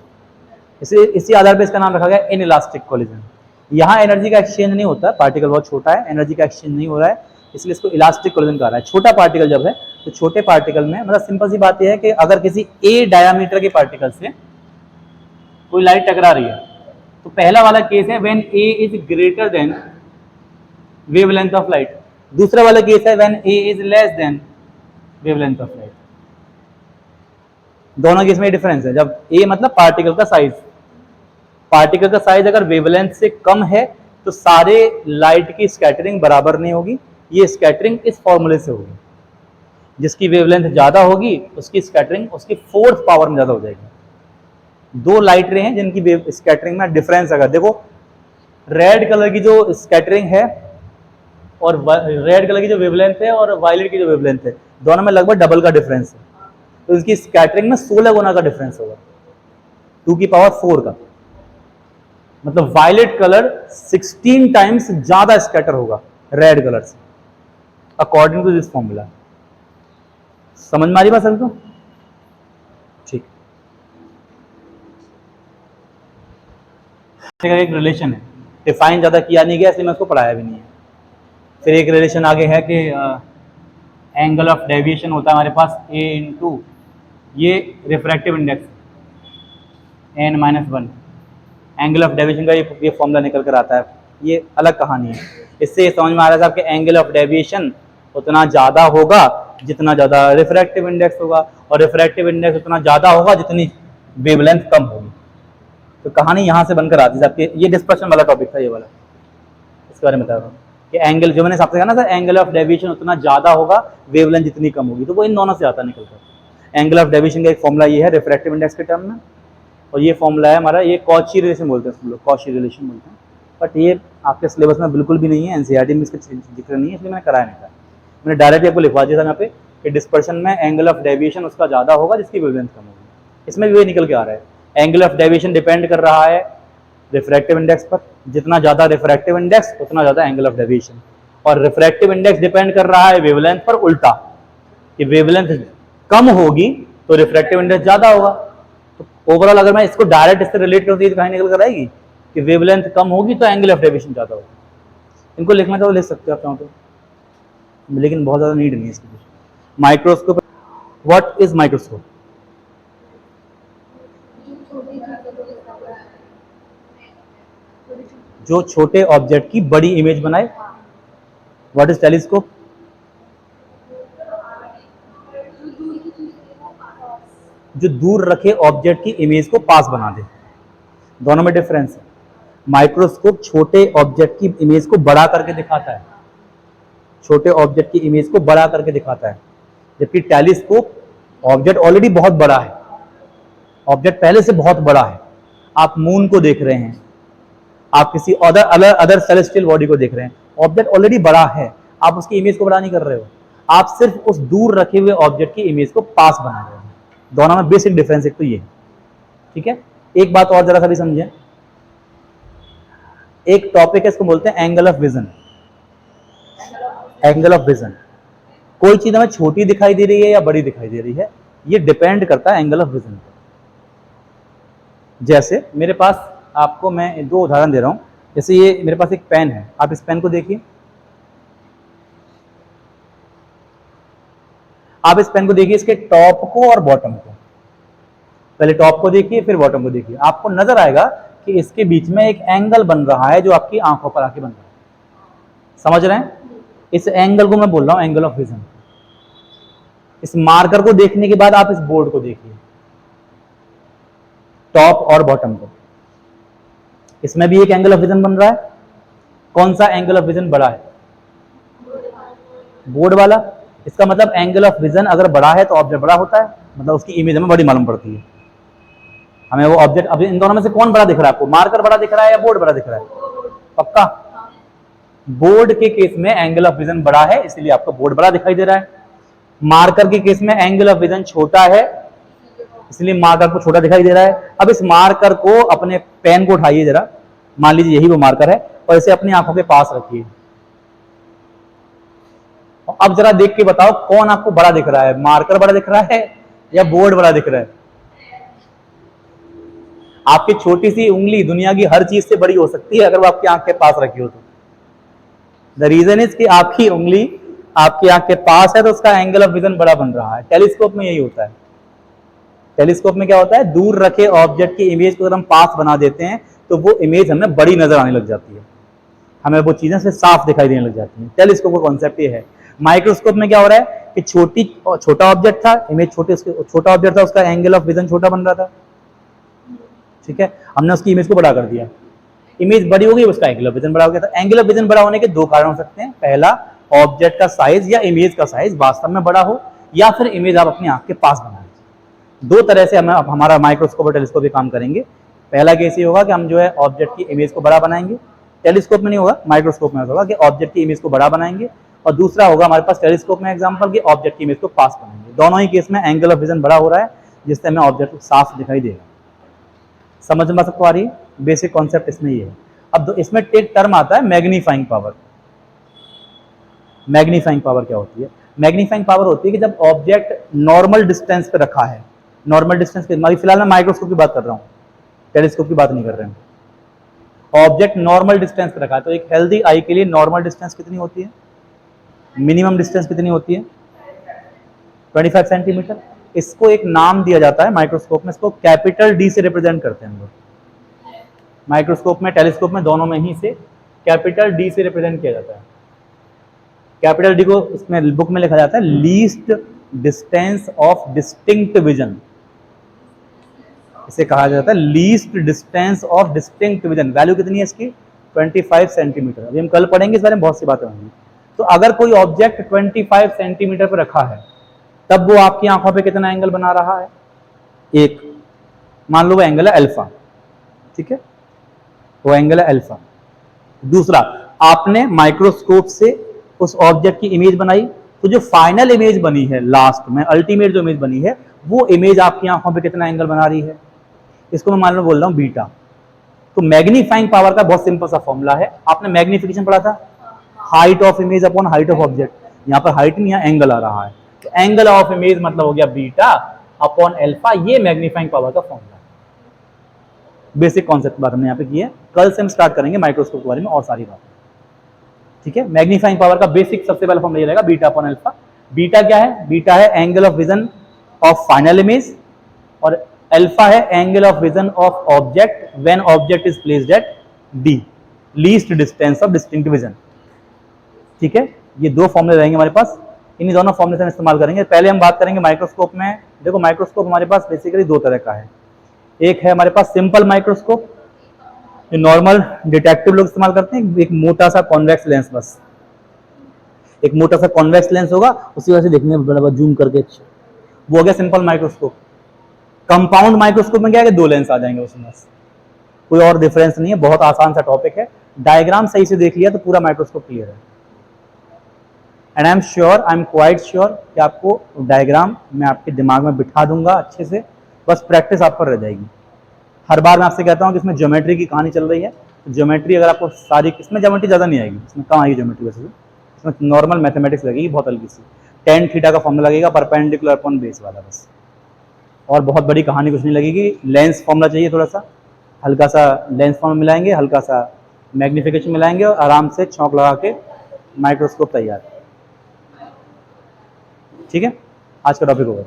इसी आधार पर इसका नाम रखा गया इनइलास्टिक कोलिजन। यहाँ एनर्जी का एक्सचेंज नहीं होता, पार्टिकल बहुत छोटा है, एनर्जी का एक्सचेंज नहीं हो रहा है, इसलिए इसको इलास्टिक कोलिजन कहा रहा है। छोटा पार्टिकल जब है तो छोटे पार्टिकल में, मतलब सिंपल सी बात यह है कि अगर किसी ए डायामीटर के पार्टिकल से कोई लाइट टकरा रही है तो पहला वाला केस है when A is greater than wavelength of light, दूसरा वाला केस है when A is less then wavelength of light. दोनों केस में डिफरेंस है। जब ए मतलब पार्टिकल का साइज, पार्टिकल का साइज अगर वेवलेंथ से कम है तो सारे लाइट की स्कैटरिंग बराबर नहीं होगी। ये स्कैटरिंग इस फॉर्मूले से होगी, जिसकी वेवलेंथ ज्यादा होगी उसकी स्कैटरिंग उसकी फोर्थ पावर में ज्यादा हो जाएगी। दो लाइट रे हैं जिनकी स्कैटरिंग में डिफरेंस, अगर देखो रेड कलर की जो स्कैटरिंग है और रेड कलर की जो वेवलेंथ है और वायलेट की जो वेवलेंथ है, दोनों में लगभग डबल का डिफरेंस है, तो इसकी स्कैटरिंग में 16 गुना का डिफरेंस होगा, 2 की पावर 4 का। मतलब वायलेट कलर 16 टाइम्स ज्यादा स्कैटर होगा रेड कलर से, अकॉर्डिंग टू दिस फॉर्मूला। समझ में आ रही बात सर को? ठीक। एक रिलेशन है, डिफाइन ज्यादा किया नहीं गया इसलिए मैं उसको पढ़ाया भी नहीं है। फिर एक रिलेशन आगे है कि एंगल ऑफ डेविएशन होता है हमारे पास a इंटू ये refractive index n-1, angle of deviation का ये फॉर्मूला निकल कर आता है। ये अलग कहानी है। इससे समझ में आ रहा है साहब कि एंगल ऑफ डेविएशन उतना ज़्यादा होगा जितना ज़्यादा रिफ्रैक्टिव इंडेक्स होगा, और रिफ्रैक्टिव इंडेक्स उतना ज़्यादा होगा जितनी वेवलेंथ कम होगी। तो कहानी यहाँ से बनकर आती है आपके। ये डिस्कशन वाला टॉपिक था ये वाला, इसके बारे में बता रहा हूँ कि एंगल जो मैंने आपसे कहा ना सर, एंगल ऑफ डेविएशन उतना ज़्यादा होगा वेवलेंथ जितनी कम होगी, तो वो इन दोनों से आता निकल कर। एंगल ऑफ डेविएशन का एक फॉर्मूला ये है रिफ्रैक्टिव इंडेक्स के टर्म में, और ये फॉर्मूला है हमारा, ये कॉची रिलेशन बोलते हैं, लोग कॉची रिलेशन बोलते हैं, बट ये आपके सिलेबस में बिल्कुल भी नहीं है, एनसीईआरटी में इसका जिक्र नहीं है, इसलिए मैंने कराया नहीं था। मैंने डायरेक्टली आपको लिखवा दिया था यहाँ पे कि डिस्पर्शन में एंगल ऑफ डेविएशन उसका ज़्यादा होगा जिसकी वेवलेंथ कम होगी। इसमें भी वही निकल के आ रहा है, एंगल ऑफ डेविएशन डिपेंड कर रहा है रिफ्रैक्टिव इंडेक्स पर, जितना ज़्यादा रिफ्रैक्टिव इंडेक्स उतना ज़्यादा एंगल ऑफ डेविएशन, और रिफ्रैक्टिव इंडेक्स डिपेंड कर रहा है वेवलेंथ पर उल्टा, कि वेवलेंथ कम होगी तो रिफ्रैक्टिव इंडेक्स ज़्यादा होगा। तो ओवरऑल अगर मैं इसको डायरेक्ट इससे रिलेट करती तो कहीं निकल कर आएगी कि वेवलेंथ कम होगी तो एंगल ऑफ डेविएशन ज़्यादा होगा। इनको लिखना चाहो लिख सकते हो आप चाहो तो, लेकिन बहुत ज़्यादा नीड नहीं है इसकी। Microscope, what is microscope? जो छोटे ऑब्जेक्ट की बड़ी इमेज बनाए। What is telescope? जो दूर रखे ऑब्जेक्ट की इमेज को पास बना दे। दोनों में डिफरेंस है। माइक्रोस्कोप छोटे ऑब्जेक्ट की इमेज को बड़ा करके दिखाता है, छोटे ऑब्जेक्ट की इमेज को बड़ा करके दिखाता है, जबकि टेलीस्कोप ऑब्जेक्ट ऑलरेडी बहुत बड़ा है, ऑब्जेक्ट पहले से बहुत बड़ा है। आप मून को देख रहे हैं, आप किसी अदर सेलेस्टियल बॉडी को देख रहे हैं, ऑब्जेक्ट ऑलरेडी बड़ा है, आप उसकी इमेज को बड़ा नहीं कर रहे हो, आप सिर्फ उस दूर रखे हुए ऑब्जेक्ट की इमेज को पास बना रहे हो। दोनों में बेसिक डिफरेंस एक तो ये, ठीक है। एक बात और जरा सा भी समझें, एक टॉपिक है इसको बोलते हैं angle of vision. Angle of vision, कोई चीज हमें छोटी दिखाई दे रही है या बड़ी दिखाई दे रही है, ये डिपेंड करता है एंगल ऑफ विजन पर। जैसे मेरे पास, आपको मैं दो उदाहरण दे रहा हूं, जैसे ये मेरे पास एक पेन है, आप इस पेन को देखिए, आप इस पेन को देखिए, इसके टॉप को और बॉटम को, पहले टॉप को देखिए फिर बॉटम को देखिए, आपको नजर आएगा कि इसके बीच में एक एंगल बन रहा है जो आपकी आंखों पर आके बन रहा है। समझ रहे हैं? इस एंगल को मैं बोल रहा हूं एंगल ऑफ विजन। इस मार्कर को देखने के बाद आप इस बोर्ड को देखिए, टॉप और बॉटम को, इसमें भी एक एंगल ऑफ विजन बन रहा है। कौन सा एंगल ऑफ विजन बड़ा है? बोर्ड वाला। इसका मतलब एंगल ऑफ विजन अगर बड़ा है तो ऑब्जेक्ट बड़ा होता है, मतलब उसकी इमेज हमें बड़ी मालूम पड़ती है हमें वो ऑब्जेक्ट। अब इन दोनों में से कौन बड़ा दिख रहा है आपको? मार्कर बड़ा दिख रहा है या बोर्ड बड़ा दिख रहा है? पक्का बोर्ड के केस में एंगल ऑफ विजन बड़ा है, इसलिए आपको बोर्ड बड़ा दिखाई दे रहा है। मार्कर के केस में एंगल ऑफ विजन छोटा है, इसलिए मार्कर को छोटा दिखाई दे रहा है। अब इस मार्कर को, अपने पेन को उठाइए जरा, मान लीजिए यही वो मार्कर है, और इसे अपनी आंखों के पास रखिए। अब जरा देख के बताओ कौन आपको बड़ा दिख रहा है? मार्कर बड़ा दिख रहा है या बोर्ड बड़ा दिख रहा है? आपकी छोटी सी उंगली दुनिया की हर चीज से बड़ी हो सकती है अगर वो आपकी आंख के पास रखी हो तो। द रीजन इज कि आपकी उंगली आपकी आंख के पास है तो उसका एंगल ऑफ विजन बड़ा बन रहा है। टेलीस्कोप में यही होता है। टेलीस्कोप में क्या होता है, दूर रखे ऑब्जेक्ट की इमेज को अगर हम पास बना देते हैं तो वो इमेज हमें बड़ी नजर आने लग जाती है, हमें वो चीजें से साफ दिखाई देने लग जाती हैं। टेलीस्कोप का कॉन्सेप्ट ये है। माइक्रोस्कोप में क्या हो रहा है कि छोटा ऑब्जेक्ट था, इमेज छोटा ऑब्जेक्ट था, उसका एंगल ऑफ विजन छोटा बन रहा था, ठीक है, हमने उसकी इमेज को बड़ा कर दिया, इमेज बड़ी हो गई, उसका एंगल ऑफ विजन बड़ा हो गया। तो एंगल ऑफ विजन बड़ा होने के दो कारण हो सकते हैं, पहला ऑब्जेक्ट का साइज या इमेज का साइज वास्तव में बड़ा हो, या फिर इमेज आप अपनी आंख के पास बनाए। दो तरह से हम हमारा माइक्रोस्कोप और टेलीस्कोप भी काम करेंगे। पहला केस ये होगा कि हम जो है ऑब्जेक्ट की इमेज को बड़ा बनाएंगे, टेलीस्कोप में नहीं होगा, माइक्रोस्कोप में होगा कि ऑब्जेक्ट की इमेज को बड़ा बनाएंगे, और दूसरा होगा हमारे पास टेलीस्कोप में एग्जांपल कि ऑब्जेक्ट की इमेज को पास बनाएंगे। दोनों ही केस में एंगल ऑफ विजन बड़ा हो रहा है, जिससे हमें ऑब्जेक्ट साफ दिखाई देगा। समझ में सबको आ रही है? बेसिक कॉन्सेप्ट इसमें ये है। अब इसमें एक टर्म आता है मैग्नीफाइंग पावर। मैग्नीफाइंग पावर क्या होती है? मैग्नीफाइंग पावर होती है कि जब ऑब्जेक्ट नॉर्मल डिस्टेंस पे रखा है, नॉर्मल डिस्टेंस पे, फिलहाल मैं माइक्रोस्कोप की बात कर रहा हूँ, टेलीस्कोप की बात नहीं कर रहे हैं। ऑब्जेक्ट नॉर्मल डिस्टेंस पे रखा है, तो एक हेल्दी आई के लिए नॉर्मल डिस्टेंस कितनी होती है? मिनिमम डिस्टेंस कितनी होती है? 25 सेंटीमीटर। इसको एक नाम दिया जाता है माइक्रोस्कोप में, इसको कैपिटल डी से रिप्रेजेंट करते हैं हम लोग। माइक्रोस्कोप में, टेलीस्कोप में, दोनों में ही से कैपिटल डी से रिप्रेजेंट किया जाता है। कैपिटल डी को इसमें बुक में लिखा जाता है least distance of distinct vision, इसे कहा जाता है least distance of distinct vision. Value कितनी है इसकी? 25 सेंटीमीटर। अभी हम कल पढ़ेंगे इस बारे में, बहुत सी बातें होंगी। तो अगर कोई ऑब्जेक्ट 25 सेंटीमीटर पर रखा है, तब वो आपकी आंखों पे कितना एंगल बना रहा है? एक, मान लो वो एंगल है अल्फा, ठीक है, वो एंगल है अल्फा। दूसरा, आपने माइक्रोस्कोप से उस ऑब्जेक्ट की इमेज बनाई तो जो फाइनल इमेज बनी है लास्ट में, अल्टीमेट जो इमेज बनी है, वो इमेज आपकी आंखों पे कितना एंगल बना रही है, इसको मैं मान लो बोल रहा हूँ बीटा। तो मैग्नीफाइंग पावर का बहुत सिंपल सा फॉर्मूला है, आपने मैग्निफिकेशन पढ़ा था, height of image upon height of object. यहाँ पर हाइट नहीं, यहाँ एंगल आ रहा है, तो एंगल ऑफ इमेज मतलब हो गया बीटा अपॉन अल्फा, ये मैग्नीफाइंग पावर का फॉर्मूला है। बेसिक कॉन्सेप्ट बात हमने यहाँ पे की है, कल से हम स्टार्ट करेंगे माइक्रोस्कोप के बारे में और सारी बात, ठीक है। मैग्नीफाइंग पावर का बेसिक सबसे पहला फॉर्मूला ये रहेगा बीटा अपॉन अल्फा। बीटा क्या है? बीटा है angle of vision of final image, और अल्फा है angle of vision of object when object is placed at D, least distance of distinct vision, ठीक है। ये दो फॉर्मूले रहेंगे हमारे पास, इन्हीं दोनों फॉर्मूले से हम इस्तेमाल करेंगे। पहले हम बात करेंगे माइक्रोस्कोप में। देखो माइक्रोस्कोप हमारे पास बेसिकली दो तरह का है, एक है हमारे पास सिंपल माइक्रोस्कोप, जो नॉर्मल डिटेक्टिव लोग इस्तेमाल करते हैं, एक मोटा सा कॉन्वेक्स लेंस, बस एक मोटा सा कॉन्वेक्स लेंस होगा, उसी वजह से देखने में बड़ा जूम करके अच्छा, वो हो गया सिंपल माइक्रोस्कोप। कंपाउंड माइक्रोस्कोप में क्या है कि दो लेंस आ जाएंगे उसमें, बस कोई और डिफरेंस नहीं है, बहुत आसान सा टॉपिक है। डायग्राम सही से देख लिया तो पूरा माइक्रोस्कोप क्लियर है। And I am sure, I am quite sure कि आपको डायग्राम मैं आपके दिमाग में बिठा दूंगा अच्छे से, बस प्रैक्टिस आप पर रह जाएगी। हर बार मैं आपसे कहता हूँ कि इसमें ज्योमेट्री की कहानी चल रही है, तो ज्योमेट्री अगर आपको सारी, इसमें ज्योमेट्री ज़्यादा नहीं आएगी, इसमें कम आएगी ज्योमेट्री, वैसे इसमें नॉर्मल मैथमेटिक्स लगेगी बहुत हल्की सी, टेन थीटा का फॉर्मूला लगेगा परपेंडिकुलर अपॉन बेस वाला, बस, और बहुत बड़ी कहानी कुछ नहीं लगेगी। लेंस फॉर्मूला चाहिए थोड़ा सा, हल्का सा लेंस फॉर्मूला मिलाएंगे, हल्का सा मैग्निफिकेशन मिलाएंगे और आराम से चौंक लगा के माइक्रोस्कोप तैयार, ठीक है। आज का टॉपिक होगा।